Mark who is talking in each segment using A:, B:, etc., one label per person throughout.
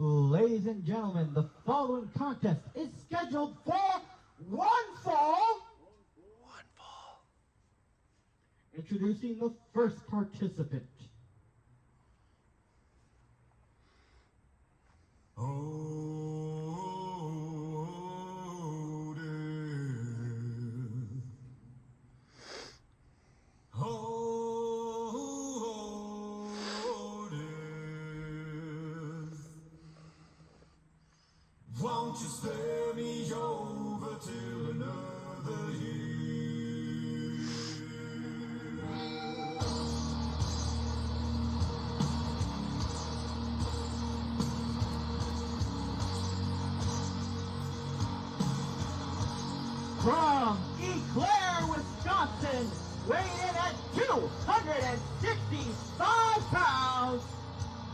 A: Ladies and gentlemen, the following contest is scheduled for one fall. Introducing the first participant.
B: Won't you spare me over till another year?
A: From Eclair, Wisconsin, weighing in at 265 pounds,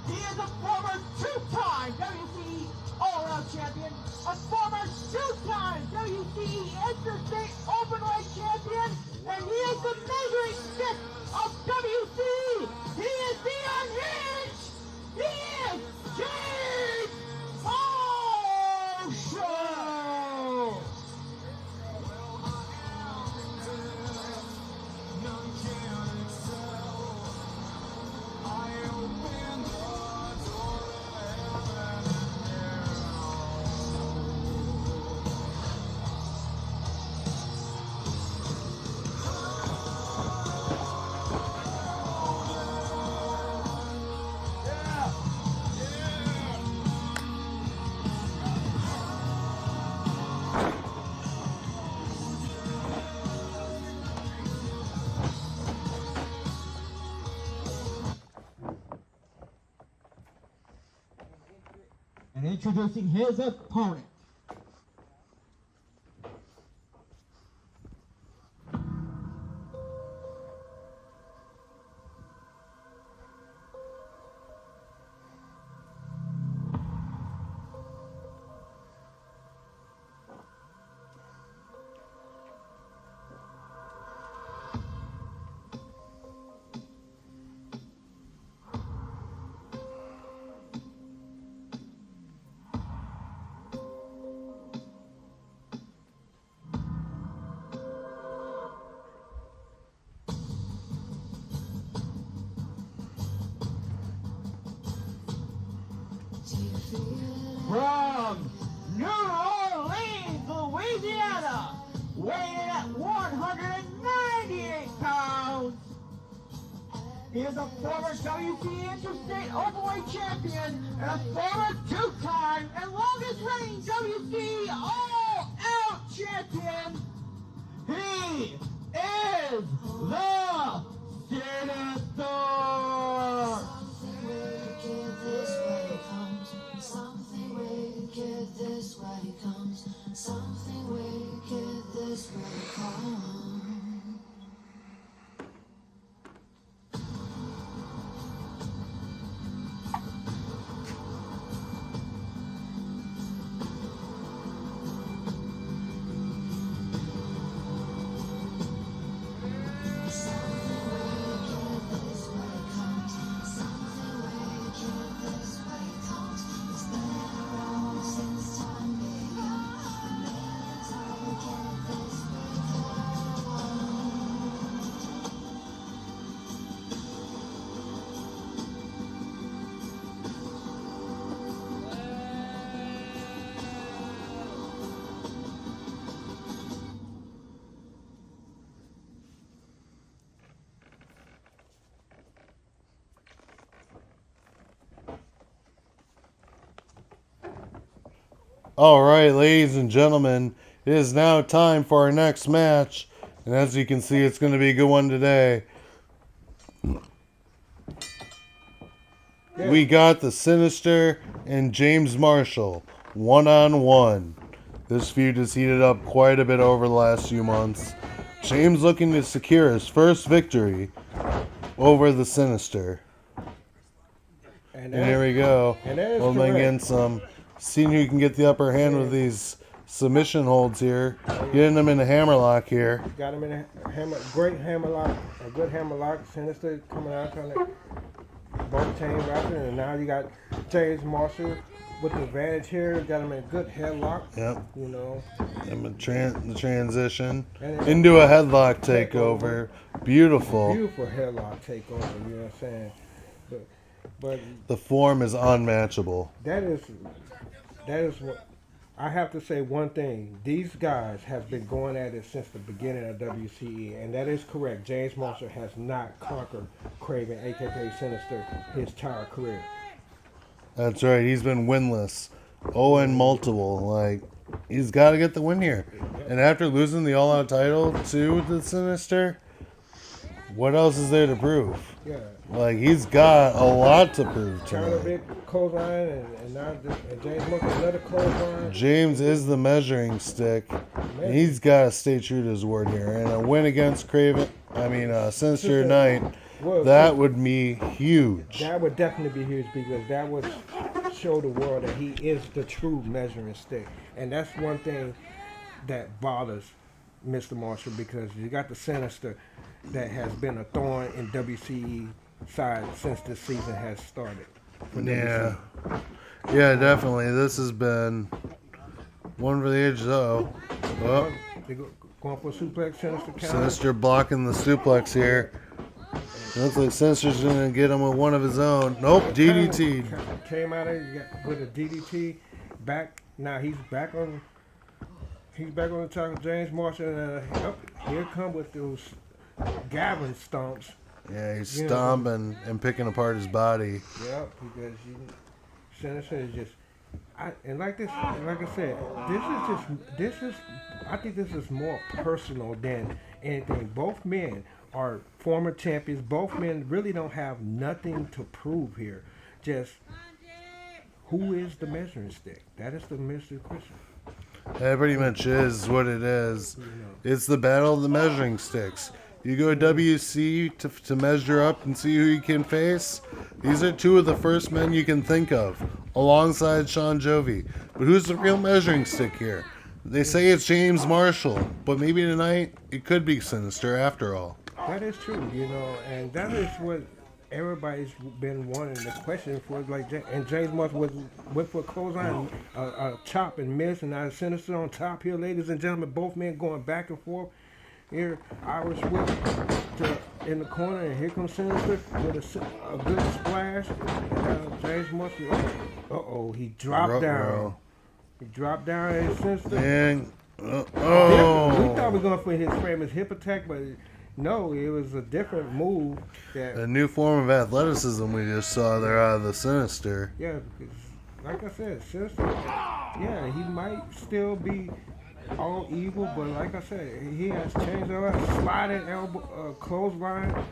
A: he is a former two-time WCE All-Around Champion, a former two-time WCE Interstate Openweight Champion, and he is the measuring stick of WCE. He is the unhinged. He is J-STYRIO.
B: None can excel. I open the door to heaven and
A: And introducing his opponent. From New Orleans, Louisiana, weighing in at 198 pounds. He is a former WCE Interstate Openweight Champion and a former two-time and longest-reigning WCE All-Out Champion. He is the Sinister.
C: Something wicked this way comes. Something wicked this way comes.
D: Alright, ladies and gentlemen, it is now time for our next match. And as you can see, it's going to be a good one today. We got the Sinister and James Marshall, one-on-one. This feud has heated up quite a bit over the last few months. James looking to secure his first victory over the Sinister. And here we go. We'll begin some... Seeing who can get the upper hand with these submission holds here. Getting them in a hammerlock here.
E: Got him in a good hammerlock. Sinister coming out trying to both chain wrapping, and now you got James Marshall with the advantage here. Got him in a good headlock.
D: Yep.
E: You know.
D: And the transition
E: And then
D: into a headlock takeover. Beautiful.
E: Beautiful headlock takeover. You know what I'm saying? But
D: The form is unmatchable.
E: that is what I have to say. One thing: these guys have been going at it since the beginning of WCE, and that is correct. James Marshall has not conquered Craven, aka Sinister, his entire career.
D: That's right. He's been winless. Oh, and multiple. Like, he's got to get the win here. And after losing the all-out title to the Sinister, what else is there to prove?
E: Yeah.
D: Like, he's got a lot to prove
E: Counter
D: tonight.
E: big clothesline, and now and James Marshall another clothesline.
D: James is the measuring stick. And he's got to stay true to his word here. And a win against Sinister tonight, that would be huge.
E: That would definitely be huge because that would show the world that he is the true measuring stick. And that's one thing that bothers Mr. Marshall, because you got the Sinister that has been a thorn in WCE side since this season has started.
D: Yeah. Yeah, definitely. This has been one for the ages. Oh.
E: They going for a suplex, Sinister counter.
D: Sinister blocking the suplex here. Looks like Sinister's going to get him with one of his own. Nope, DDT.
E: Came out of with a DDT. Back now, he's back on the top of James Marshall. And here come with those Gavin stomps.
D: Yeah, he's stomping and picking apart his body.
E: Yep, because Sinister is just. I said, I think this is more personal than anything. Both men are former champions. Both men really don't have nothing to prove here. Just who is the measuring stick? That is the mystery question.
D: That pretty much is what it is. It's the battle of the measuring sticks. You go WC to measure up and see who you can face. These are two of the first men you can think of, alongside Sean Jovi. But who's the real measuring stick here? They say it's James Marshall, but maybe tonight it could be Sinister after all.
E: That is true, and that is what everybody's been wanting the question for. And James Marshall went for a clothesline, a chop and miss, and now Sinister on top here, ladies and gentlemen. Both men going back and forth. Here, Irish whip in the corner, and here comes Sinister with a good splash. And James Marshall, he dropped down. He dropped down and Sinister.
D: And,
E: We thought we were going for his famous hip attack, but no, it was a different move.
D: A new form of athleticism we just saw there out of the Sinister.
E: Yeah, because, like I said, Sinister, he might still be all evil, but like I said, he has changed a lot. Sliding elbow, clothesline,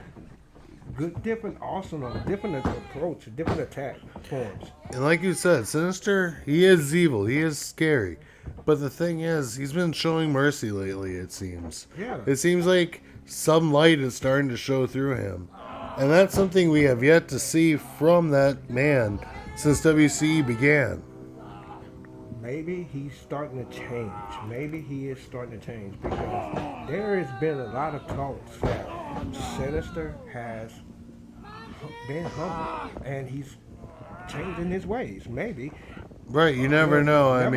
E: different arsenal, different approach, different attack forms.
D: And like you said, Sinister, he is evil, he is scary. But the thing is, he's been showing mercy lately, it seems.
E: Yeah.
D: It seems like some light is starting to show through him. And that's something we have yet to see from that man since WCE began.
E: Maybe he's starting to change. Maybe he is starting to change, because there has been a lot of talks that Sinister has been humble and he's changing his ways. Maybe.
D: Right, you never know.
E: You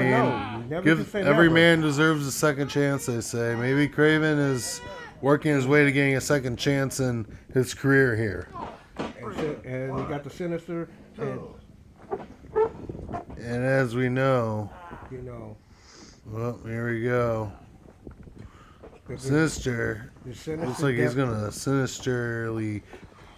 E: never can say
D: every
E: never.
D: man deserves a second chance, they say. Maybe Craven is working his way to getting a second chance in his career here.
E: And you got the Sinister,
D: and as we know, well, here we go. Sinister looks like he's gonna sinisterly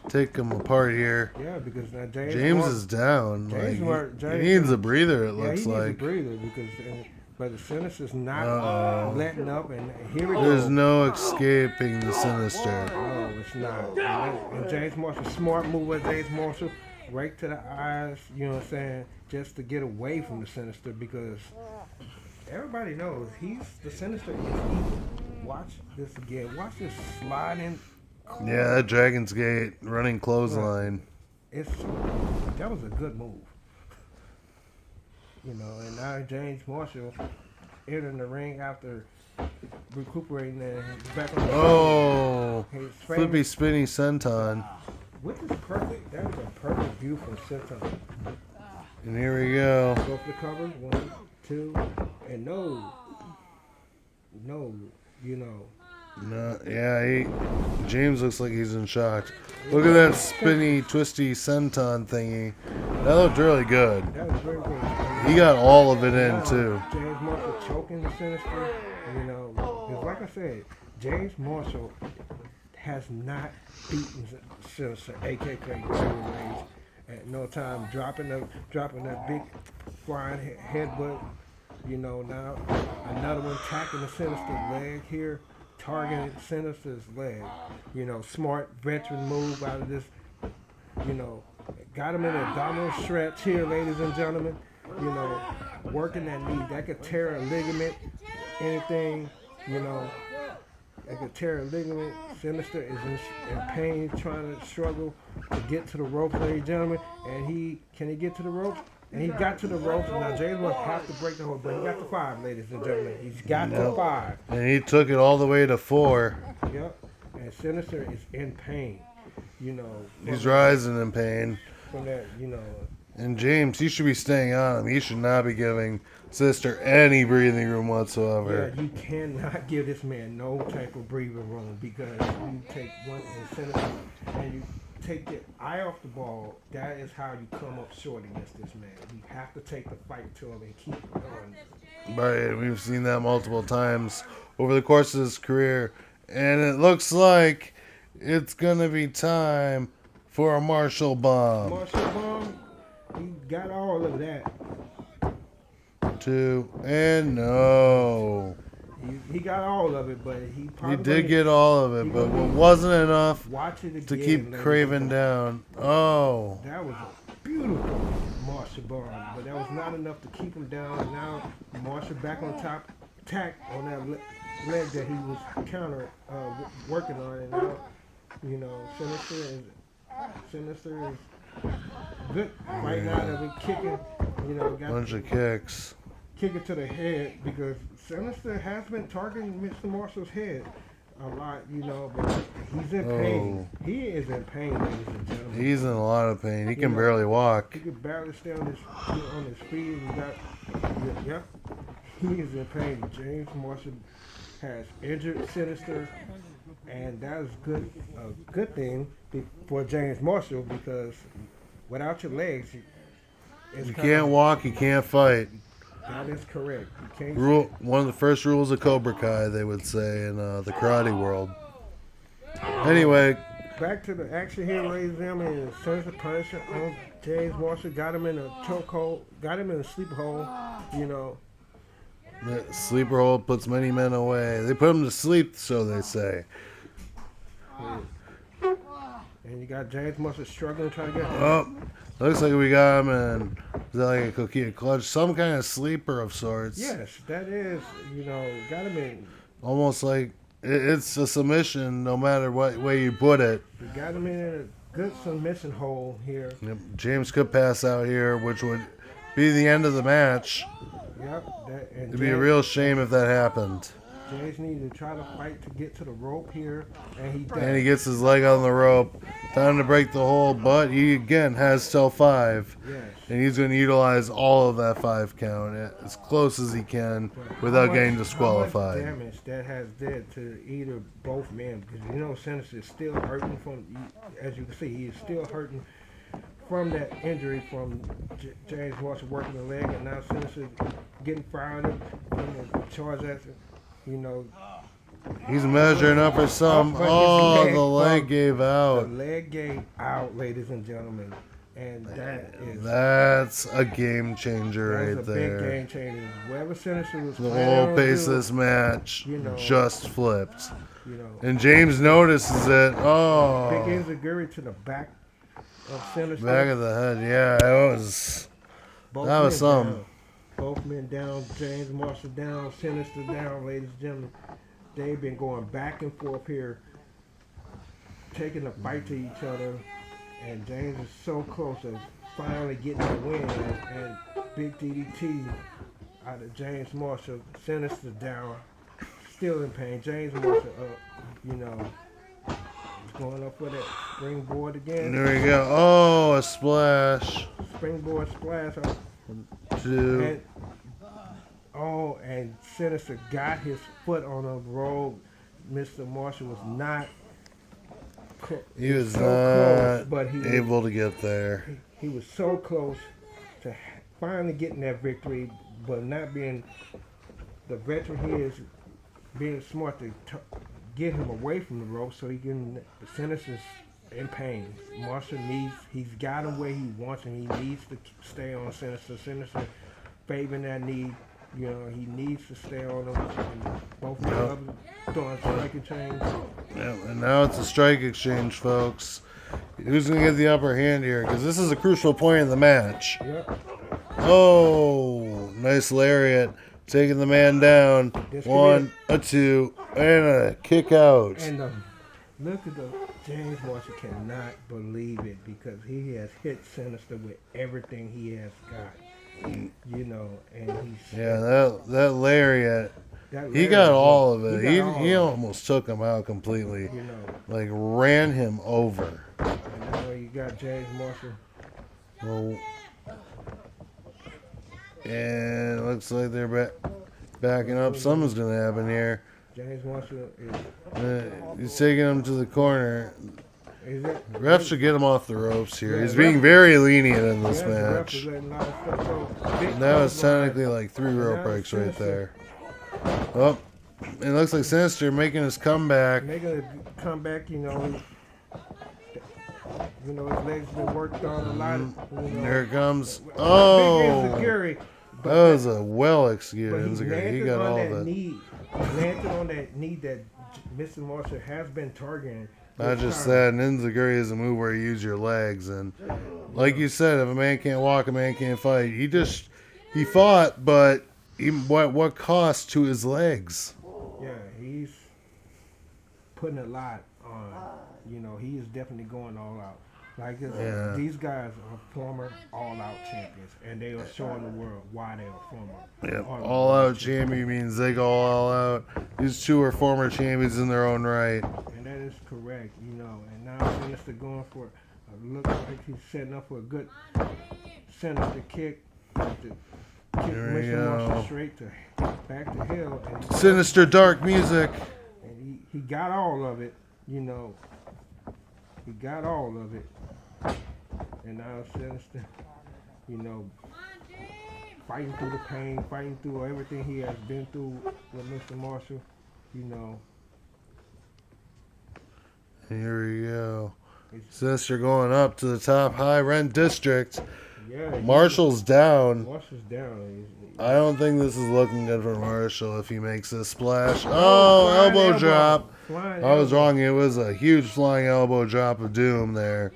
D: take him apart here.
E: Yeah, because
D: James is down. He needs a breather. It looks
E: he
D: like.
E: needs a breather but the Sinister's not letting up, and here we go.
D: There's no escaping the Sinister.
E: No, it's not. And James Marshall, smart move with James Marshall, right to the eyes. You know what I'm saying? Just to get away from the Sinister, because everybody knows the Sinister is evil. Watch this again. Watch this sliding.
D: Yeah, that Dragon's Gate running clothesline.
E: That was a good move. And now James Marshall entering the ring after recuperating and back on the
D: flippy spinning senton.
E: which is perfect. That was a perfect view from center.
D: And here we go.
E: Go for the cover. 1, 2, and no, you know.
D: No, yeah, James looks like he's in shock. Look at that spinny, twisty senton thingy. That looked really good.
E: That was very good.
D: He got all of it in, too.
E: James Marshall choking the Sinister. You know, it's like I said, James Marshall has not beaten Sinister, AKA Golden Rage, at no time. Dropping that big flying headbutt. You know, now another one attacking the Sinister leg here, targeting Sinister's leg. You know, smart veteran move out of this. You know, got him in a abdominal stretch here, ladies and gentlemen. You know, working that knee. That could tear a ligament, anything, you know. That could tear a ligament. Sinister is in pain, trying to struggle to get to the ropes, ladies and gentlemen. And can he get to the ropes? And he got to the ropes. Now, James must have to break the hold, but he got to 5, ladies and gentlemen. He's got to 5.
D: And he took it all the way to 4.
E: Yep. And Sinister is in pain. You know.
D: He's rising in pain.
E: From that, you know.
D: And James, he should be staying on him. He should not be giving Sister any breathing room whatsoever.
E: Yeah, you cannot give this man no type of breathing room because you take one Sinister and you take the eye off the ball. That is how you come up short against this man. You have to take the fight to him and keep it going.
D: Right, we've seen that multiple times over the course of his career. And it looks like it's going to be time for a Marshall Bomb.
E: Marshall Bomb, he got all of that.
D: 2, and no.
E: He got all of it, but he probably...
D: He did get all of it, but it wasn't enough
E: watch it again,
D: to keep Craven down. Oh.
E: That was a beautiful Marshall Bomb, but that was not enough to keep him down. Now Marshall back on top, attack on that leg that he was working on, and now, you know, Sinister is good right now that we're kicking, you know, got
D: Bunch of kicks.
E: kick it to the head because Sinister has been targeting Mr. Marshall's head a lot, you know, but he's in pain. He is in pain, ladies and gentlemen.
D: He's in a lot of pain. He can barely walk.
E: He can barely stay on his feet. Yep. He is in pain. James Marshall has injured Sinister, and that is a good thing for James Marshall because without your legs,
D: You can't walk, you can't fight.
E: That is correct. You can't.
D: One of the first rules of Cobra Kai, they would say, in the karate world. Anyway.
E: Back to the action here, ladies and gentlemen. Sinister punishment on James Marshall. Got him in a chokehold. Got him in a sleeper hold. You know.
D: The sleeper hold puts many men away. They put him to sleep, so they say.
E: Yeah. And you got James Marshall struggling trying to get him.
D: Oh, looks like we got him in, is that like a coquina clutch? Some kind of sleeper of sorts.
E: Yes, that is, you know, got him in.
D: Almost like it's a submission no matter what way you put it.
E: You got him in a good submission hole here.
D: Yep. James could pass out here, which would be the end of the match.
E: Yep.
D: It'd be a real shame if that happened.
E: James needed to try to fight to get to the rope here, and he does.
D: And he gets his leg on the rope. Time to break the hold, but he again has till 5.
E: Yes.
D: And he's going to utilize all of that 5 count as close as he can without getting disqualified.
E: How much damage that has did to either both men, because you know Sinister is still hurting from, as you can see, he is still hurting from that injury from James Marshall working the leg, and now Sinister getting fired up from the charge after. You know,
D: he's measuring up for some. Oh, the leg gave out.
E: The leg gave out, ladies and gentlemen, and
D: that's a game changer right there.
E: That's a big game changer. Whoever Sinister was
D: the whole pace of this match just flipped.
E: You know,
D: and James notices it. Oh,
E: big enziguri to the back of Sinister.
D: Back of the head. Yeah, that was some.
E: Down. Both men down, James Marshall down, Sinister down, ladies and gentlemen. They've been going back and forth here, taking a fight to each other, and James is so close to finally getting the win. And big DDT out of James Marshall, Sinister down, still in pain. James Marshall up, you know, going up for that Springboard again.
D: There we go. Oh, a splash.
E: Springboard splash.
D: 2.
E: And Sinister got his foot on a rope. Mr. Marshall was not.
D: He was
E: so
D: not
E: close, but he
D: able to get there.
E: He was so close to finally getting that victory, but not being the veteran he is, being smart to get him away from the rope so he can. The Sinister's in pain. Marshall he's got him where he wants him. He needs to stay on Sinister. Sinister favoring that knee. You know, he needs to stay on him. And both of them throwing strike exchange.
D: Yeah, and now it's a strike exchange, folks. Who's going to get the upper hand here? Because this is a crucial point in the match.
E: Yep.
D: Oh, nice lariat. Taking the man down. 1, a 2, and a kick out.
E: And look at James Marshall cannot believe it because he has hit Sinister with everything he has got. You know, and he's
D: that lariat. He got all of it. He almost took him out completely.
E: You know,
D: like ran him over.
E: And now you got James Marshall.
D: Well, and it looks like they're backing up. Something's gonna happen here.
E: James Marshall is.
D: He's taking him to the corner.
E: Is it?
D: Refs should get him off the ropes here.
E: Yeah,
D: He's being very lenient in this
E: the ref
D: match.
E: is letting a lot of stuff go.
D: That was technically like 3 rope breaks right there. Oh, it looks like Sinister making his comeback.
E: Making a comeback, you know. His legs been worked on a lot.
D: There it comes.
E: Big
D: Oh,
E: insecurity,
D: that was a well-executed
E: but he
D: insecurity. He
E: landed
D: got
E: on
D: all
E: that
D: of it.
E: knee. He landed on that knee that Mr. Marshall has been targeting.
D: Not just that, an enziguri is a move where you use your legs, and like you said, if a man can't walk, a man can't fight. He fought, but what cost to his legs?
E: Yeah, he's putting a lot on. You know, he is definitely going all out. Like these guys are former all-out champions, and they are showing the world why they are former.
D: Yep. All-out champion means they go all out. These two are former champions in their own right.
E: And that is correct, you know. And now Sinister going for a look like he's setting up for a good Sinister kick. To kick Mr. Marshall straight to back to hell. And
D: Sinister dark music.
E: And he got all of it, you know. He got all of it. And now Sinister, you know, fighting through the pain, fighting through everything he has been through with Mr. Marshall, you know.
D: Here we go. Sinister going up to the top high rent district.
E: Yeah,
D: Marshall's down.
E: Marshall's down.
D: I don't think this is looking good for Marshall if he makes this splash. Oh, elbow drop. I was wrong. It was a huge flying elbow drop of doom there.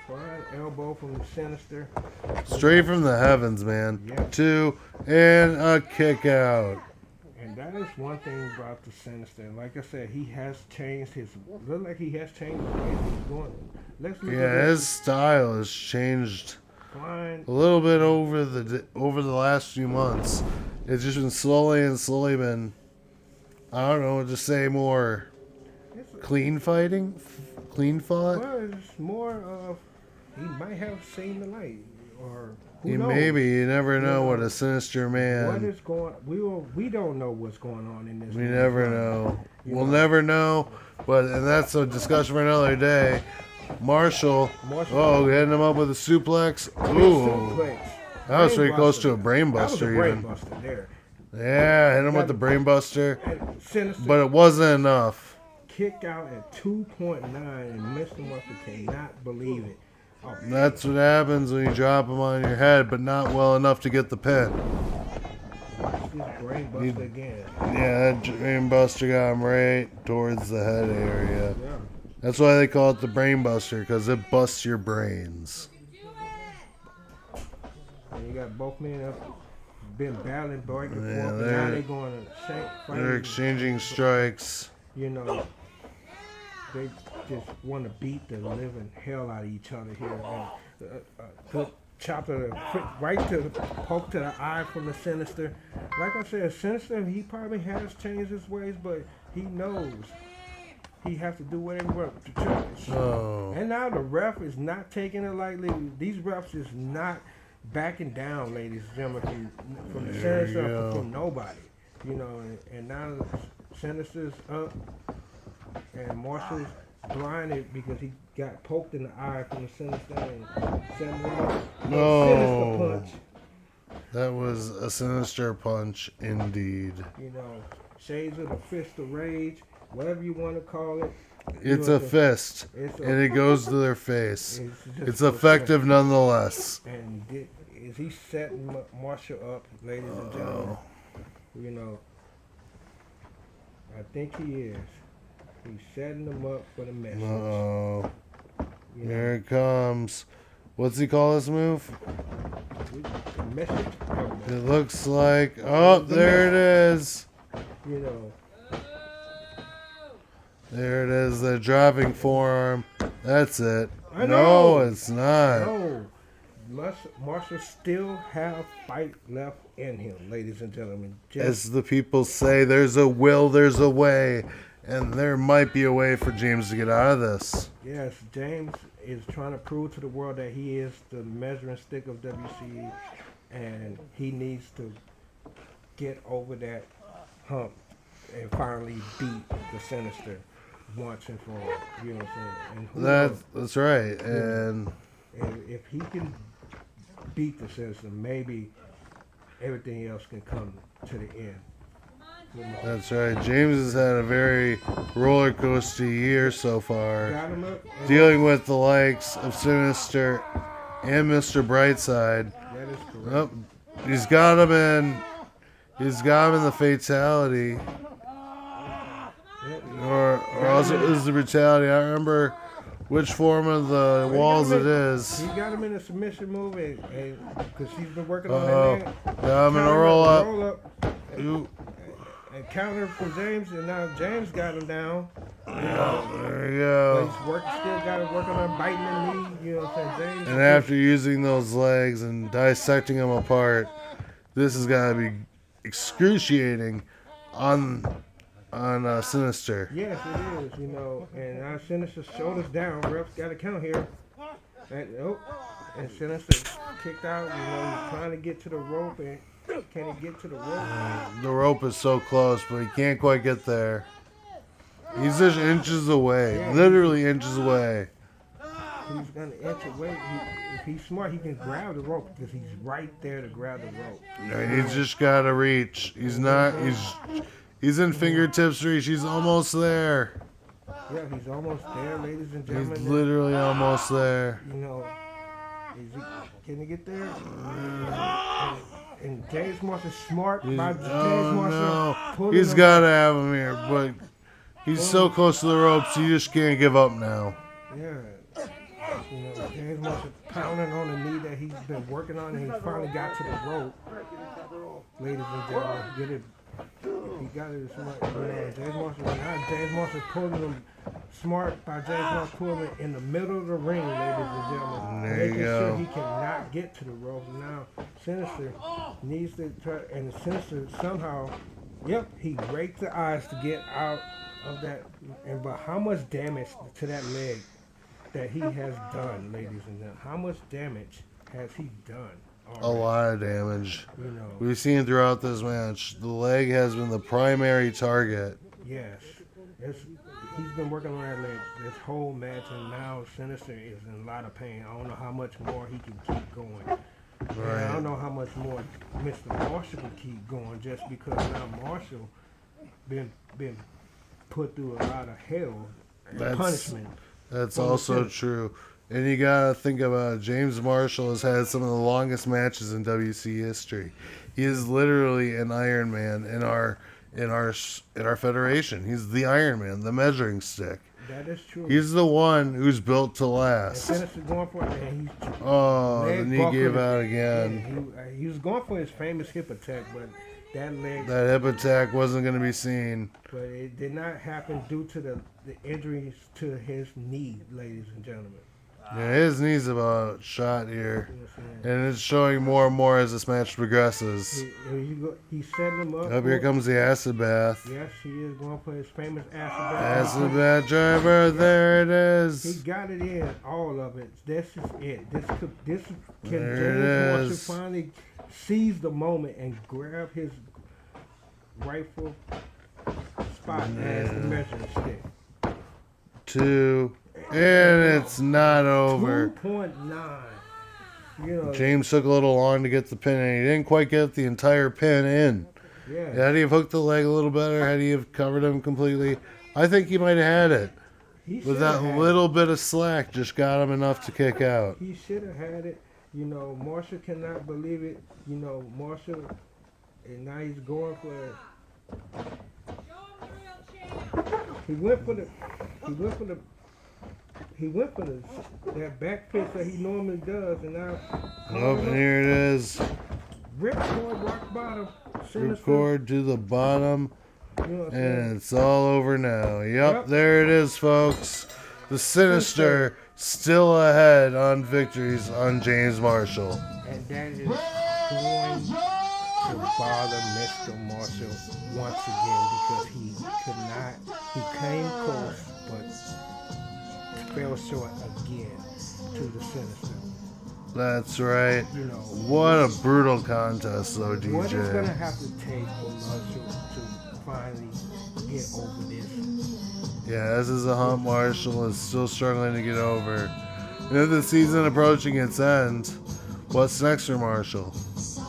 E: Flying elbow from the Sinister.
D: Straight from the heavens, man.
E: Yep.
D: 2, and a kick out.
E: And that is one thing about the Sinister. Like I said, he has changed look like he has changed the way he's going. Let's look
D: Yeah,
E: at
D: his style has changed
E: flying.
D: a little bit over the last few months. It's just been slowly been, I don't know what to say, more clean fighting, clean fought.
E: Well, it's more of he might have seen the light, or who
D: Yeah,
E: knows?
D: maybe you never know
E: You
D: what
E: know,
D: a sinister man.
E: What is going? We don't know what's going on in this.
D: We
E: man's
D: never
E: life.
D: know.
E: You
D: We'll
E: know.
D: never know. And that's a discussion for another day. Marshall. Oh, hitting him up with a suplex. Ooh.
E: Suplex.
D: That was pretty
E: Brain
D: close
E: buster.
D: to a brain
E: That was a
D: buster
E: brain
D: even.
E: buster there.
D: Yeah, hit him with the brain buster.
E: And Sinister
D: But it wasn't enough.
E: kicked out at 2.9, and Mr. Mustard cannot believe it. Oh,
D: That's what happens when you drop him on your head, but not well enough to get the pin.
E: watch this brain buster again.
D: Yeah, that brain buster got him right towards the head area.
E: Yeah.
D: That's why they call it the brain buster, because it busts your brains.
E: And you got both men up, been battling back and
D: Yeah,
E: forth. And now they're going to shake.
D: They're exchanging strikes.
E: You know, they just want to beat the living hell out of each other here. And, good chop to the right to the poke to the eye from the Sinister. Like I said, Sinister, he probably has changed his ways, but he knows he has to do whatever to church.
D: Oh.
E: And now the ref is not taking it lightly. These refs is not backing down, ladies and gentlemen, from the
D: There you
E: Sinister,
D: go.
E: from nobody. You know, and now the Sinister's up, and Marshall's blinded because he got poked in the eye from the Sinister and sent him up.
D: No.
E: Sinister punch.
D: That was a sinister punch indeed.
E: You know, shades of the fist of rage, whatever you want to call it.
D: It's
E: You
D: a
E: know,
D: fist,
E: it's a-
D: and it goes to their face.
E: just
D: It's effective nonetheless.
E: And is he setting Marshall up, ladies and gentlemen? You know, I think he is. He's setting them up for the message.
D: Oh,
E: You
D: here it comes. What's he call this move?
E: The message.
D: It looks like, oh, there it is.
E: You know,
D: There it is, the driving forearm. That's it.
E: I
D: No,
E: know.
D: it's not.
E: no. Marshall still have fight left in him, ladies and gentlemen.
D: As the people say, there's a will, there's a way. And there might be a way for James to get out of this.
E: Yes, James is trying to prove to the world that he is the measuring stick of WCE, and he needs to get over that hump and finally beat the Sinister once and for all. You know what I'm saying? And who knows,
D: That's right. And
E: if he can beat the Sinister, maybe everything else can come to the end. You know?
D: that's right. James has had a very roller coaster year so far.
E: Got him up. And
D: Dealing with the likes of Sinister and Mr. Brightside.
E: that is correct.
D: Oh, he's got him in. He's got him in the fatality. Or else it was the brutality. I don't remember which form of the walls it is.
E: He got him in a submission move, and because he's been working on
D: Oh,
E: that.
D: yeah, I'm in a roll up. Ooh,
E: And counter from James, and now James got him down.
D: there
E: But
D: you go.
E: he's still got to work on biting the knee. You know what I'm saying? James.
D: And after using those legs and dissecting them apart, this has got to be excruciating on Sinister.
E: Yes, it is. You know, and our Sinister shoulders down. Ref's got to count here. And Sinister kicked out. You know, he's trying to get to the rope, and can he get to the rope?
D: The rope is so close, but he can't quite get there. He's just inches away, literally inches away.
E: He's gonna inch away. If he's smart, he can grab the rope because he's right there to grab the rope.
D: And he's just gotta reach. He's not. He's in fingertips reach. He's almost there.
E: Yeah, he's almost there, ladies and
D: He's
E: gentlemen.
D: literally almost there.
E: You know, can he get there? And James Marshall is smart by James
D: Oh
E: Marshall.
D: no!
E: pulling
D: He's
E: him.
D: gotta have him here, but he's so close to the ropes. He just can't give up now.
E: Yeah. You know, James Marshall pounding on the knee that he's been working on, and he finally got to the rope. Ladies and gentlemen, get it. He got it smart. You know, James Marshall pulling him smart by James Marshall pulling him in the middle of the ring, ladies and gentlemen.
D: There you
E: Making
D: go.
E: sure he cannot get to the rope. Now, Sinister needs to try, and Sinister somehow, he raked the eyes to get out of that. But how much damage to that leg that he has done, ladies and gentlemen? How much damage has he done?
D: A
E: already?
D: lot of damage.
E: You know,
D: We've seen throughout this match. The leg has been the primary target.
E: yes. He's been working on that leg this whole match, and now Sinister is in a lot of pain. I don't know how much more he can keep going. And I don't know how much more Mr. Marshall can keep going, just because now Marshall been put through a lot of hell and punishment.
D: That's
E: Well,
D: also
E: yeah.
D: true. And you gotta think about it. James Marshall has had some of the longest matches in WC history. He is literally an Iron Man in our federation. He's the Iron Man, the measuring stick.
E: That is true.
D: He's the one who's built to
E: and
D: last.
E: Sinister going for it, and he's
D: Oh, the
E: leg
D: knee
E: buckled.
D: gave out
E: Yeah,
D: again.
E: he was going for his famous hip attack, but that leg,
D: That hip attack wasn't gonna be seen.
E: but it did not happen due to the injuries to his knee, ladies and gentlemen.
D: Yeah, his knee's about shot here.
E: You know what I'm saying?
D: And it's showing more and more as this match progresses.
E: He's setting him up.
D: Up here comes the acid bath.
E: Yes, he is going for his famous acid bath.
D: Acid bath driver, there it
E: He
D: is.
E: got it in, all of it. This is it. This can
D: There
E: James
D: it
E: Marshall
D: is.
E: finally seize the moment and grab his rightful spot as the measuring stick.
D: 2, and it's not over.
E: 2.9. You know,
D: James took a little long to get the pin in. He didn't quite get the entire pin in.
E: yeah.
D: Had he have hooked the leg a little better, had he have covered him completely, I think he might have had it.
E: He
D: With
E: shoulda
D: that
E: had
D: little bit of slack, just got him enough to kick out.
E: He should have had it. You know, Marshall cannot believe it. You know, Marshall, and now he's going for it. He went for that back fist that he normally does, and now
D: Oh, and here it is.
E: ripcord rock bottom. Sinister.
D: Ripcord to the bottom,
E: You know what I'm saying?
D: and it's all over now. Yep,
E: Yep.
D: there it is, folks. The Sinister still ahead on victories on James Marshall.
E: And that is going to bother Mr. Marshall once again because he came close, but fell short again to the Sinister.
D: That's right.
E: You know,
D: What a brutal contest, though,
E: what it's going to
D: DJ.
E: have to take for Marshall to finally get over this.
D: Yeah, this is a hump Marshall is still struggling to get over. And if the season approaching its end, what's next for Marshall?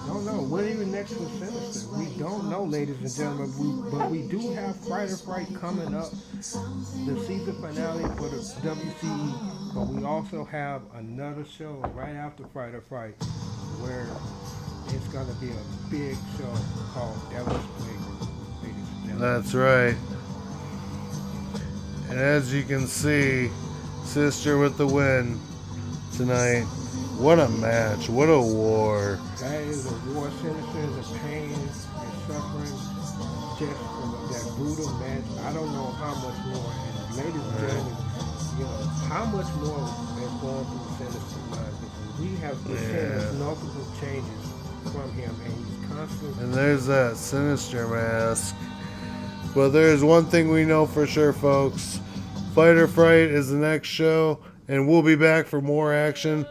E: Don't know. What even next for Sinister? We don't know, ladies and gentlemen. But we do have Fighter Fight coming up, the season finale for the WCE. But we also have another show right after Fighter Fight where it's going to be a big show called Devil's Playground, ladies and gentlemen.
D: That's right. And as you can see, Sister with the win tonight. What a match. What a war.
E: That is a war. Sinister is a pain and suffering just from that brutal match. I don't know how much more. And ladies and gentlemen, you know, how much more has gone through Sinister's mind. Because we have seen multiple changes from him, and he's constantly.
D: And there's that Sinister mask. But there's one thing we know for sure, folks. Fighter Fright is the next show, and we'll be back for more action